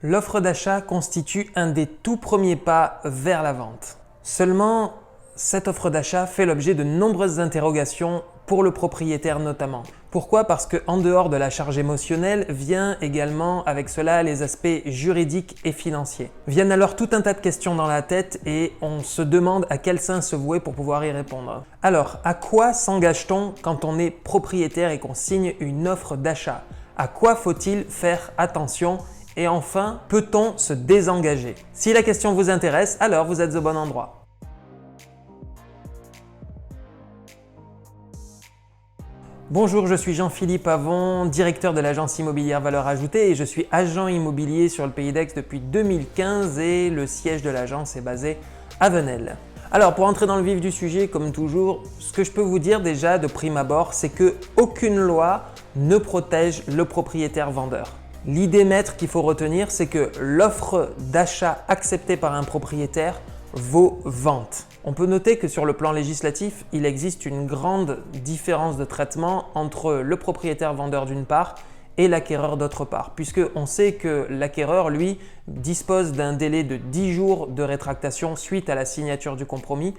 L'offre d'achat constitue un des tout premiers pas vers la vente. Seulement, cette offre d'achat fait l'objet de nombreuses interrogations pour le propriétaire notamment. Pourquoi? Parce qu'en dehors de la charge émotionnelle, vient également avec cela les aspects juridiques et financiers. Viennent alors tout un tas de questions dans la tête et on se demande à quel sein se vouer pour pouvoir y répondre. Alors, à quoi s'engage-t-on quand on est propriétaire et qu'on signe une offre d'achat? À quoi faut-il faire attention? Et enfin, peut-on se désengager? Si la question vous intéresse, alors vous êtes au bon endroit. Bonjour, je suis Jean-Philippe Avon, directeur de l'agence immobilière Valeur Ajoutée et je suis agent immobilier sur le Pays d'Aix depuis 2015 et le siège de l'agence est basé à Venelle. Alors pour entrer dans le vif du sujet, comme toujours, ce que je peux vous dire déjà de prime abord, c'est qu'aucune loi ne protège le propriétaire vendeur. L'idée maître qu'il faut retenir, c'est que l'offre d'achat acceptée par un propriétaire vaut vente. On peut noter que sur le plan législatif, il existe une grande différence de traitement entre le propriétaire vendeur d'une part et l'acquéreur d'autre part, puisqu'on sait que l'acquéreur, lui, dispose d'un délai de 10 jours de rétractation suite à la signature du compromis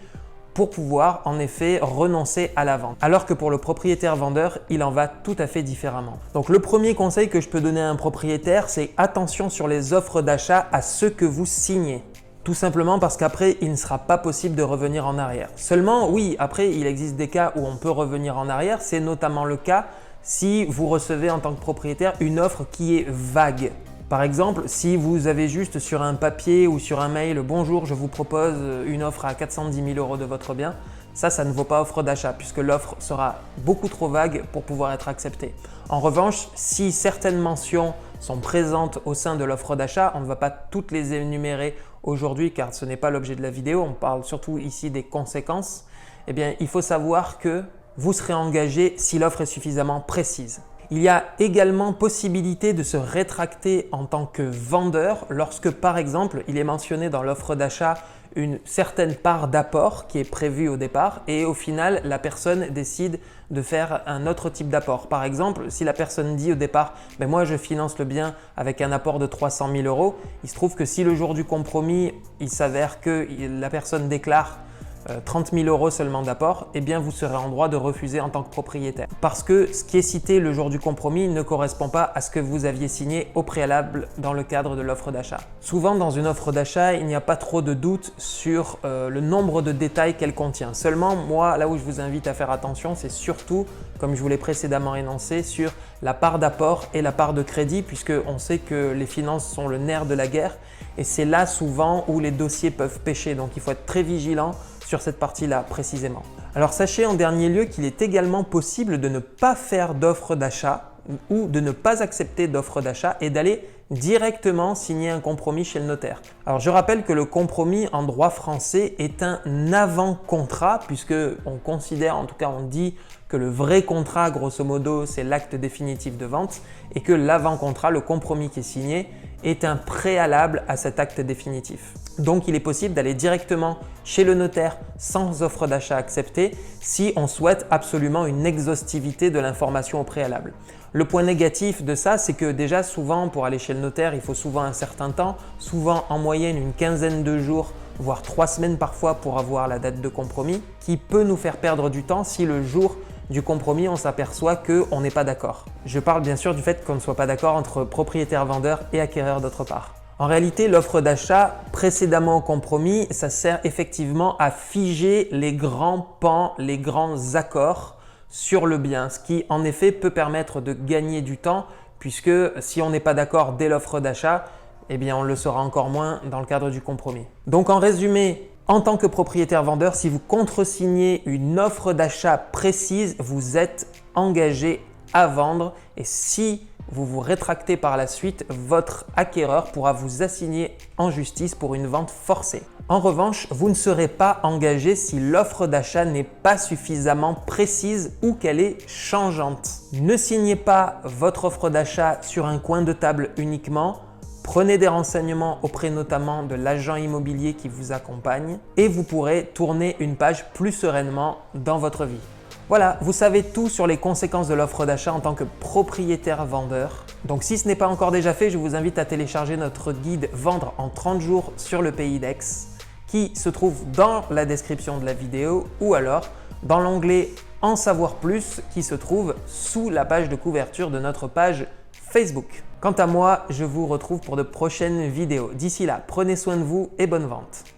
pour pouvoir en effet renoncer à la vente. Alors que pour le propriétaire vendeur, il en va tout à fait différemment. Donc le premier conseil que je peux donner à un propriétaire, c'est attention sur les offres d'achat à ce que vous signez. Tout simplement parce qu'après, il ne sera pas possible de revenir en arrière. Seulement, oui, après, il existe des cas où on peut revenir en arrière. C'est notamment le cas si vous recevez en tant que propriétaire une offre qui est vague. Par exemple, si vous avez juste sur un papier ou sur un mail « Bonjour, je vous propose une offre à 410 000 € de votre bien », ça ne vaut pas offre d'achat puisque l'offre sera beaucoup trop vague pour pouvoir être acceptée. En revanche, si certaines mentions sont présentes au sein de l'offre d'achat, on ne va pas toutes les énumérer aujourd'hui car ce n'est pas l'objet de la vidéo, on parle surtout ici des conséquences. Eh bien, il faut savoir que vous serez engagé si l'offre est suffisamment précise. Il y a également possibilité de se rétracter en tant que vendeur lorsque par exemple il est mentionné dans l'offre d'achat une certaine part d'apport qui est prévue au départ et au final la personne décide de faire un autre type d'apport. Par exemple, si la personne dit au départ « moi je finance le bien avec un apport de 300 000 €, il se trouve que si le jour du compromis il s'avère que la personne déclare 30 000 € seulement d'apport, eh bien vous serez en droit de refuser en tant que propriétaire. Parce que ce qui est cité le jour du compromis ne correspond pas à ce que vous aviez signé au préalable dans le cadre de l'offre d'achat. Souvent dans une offre d'achat, il n'y a pas trop de doute sur le nombre de détails qu'elle contient. Seulement, moi, là où je vous invite à faire attention, c'est surtout, comme je vous l'ai précédemment énoncé, sur la part d'apport et la part de crédit, puisqu'on sait que les finances sont le nerf de la guerre et c'est là souvent où les dossiers peuvent pêcher. Donc il faut être très vigilant sur cette partie-là précisément. Alors sachez en dernier lieu qu'il est également possible de ne pas faire d'offre d'achat ou de ne pas accepter d'offre d'achat et d'aller directement signer un compromis chez le notaire. Alors je rappelle que le compromis en droit français est un avant-contrat puisque on considère, en tout cas on dit que le vrai contrat grosso modo c'est l'acte définitif de vente et que l'avant-contrat, le compromis qui est signé, est un préalable à cet acte définitif. Donc il est possible d'aller directement chez le notaire sans offre d'achat acceptée si on souhaite absolument une exhaustivité de l'information au préalable. Le point négatif de ça, c'est que déjà souvent pour aller chez le notaire, il faut souvent un certain temps, souvent en moyenne une quinzaine de jours, voire 3 semaines parfois pour avoir la date de compromis, qui peut nous faire perdre du temps si le jour du compromis, on s'aperçoit qu'on n'est pas d'accord. Je parle bien sûr du fait qu'on ne soit pas d'accord entre propriétaire-vendeur et acquéreur d'autre part. En réalité, l'offre d'achat précédemment au compromis, ça sert effectivement à figer les grands pans, les grands accords sur le bien, ce qui en effet peut permettre de gagner du temps puisque si on n'est pas d'accord dès l'offre d'achat, eh bien on le sera encore moins dans le cadre du compromis. Donc en résumé, en tant que propriétaire vendeur, si vous contresignez une offre d'achat précise, vous êtes engagé à vendre et si vous vous rétractez par la suite, votre acquéreur pourra vous assigner en justice pour une vente forcée. En revanche, vous ne serez pas engagé si l'offre d'achat n'est pas suffisamment précise ou qu'elle est changeante. Ne signez pas votre offre d'achat sur un coin de table uniquement. Prenez des renseignements auprès notamment de l'agent immobilier qui vous accompagne et vous pourrez tourner une page plus sereinement dans votre vie. Voilà, vous savez tout sur les conséquences de l'offre d'achat en tant que propriétaire vendeur. Donc si ce n'est pas encore déjà fait, je vous invite à télécharger notre guide Vendre en 30 jours sur le pays d'Aix qui se trouve dans la description de la vidéo ou alors dans l'onglet En savoir plus qui se trouve sous la page de couverture de notre page Facebook. Quant à moi, je vous retrouve pour de prochaines vidéos. D'ici là, prenez soin de vous et bonne vente.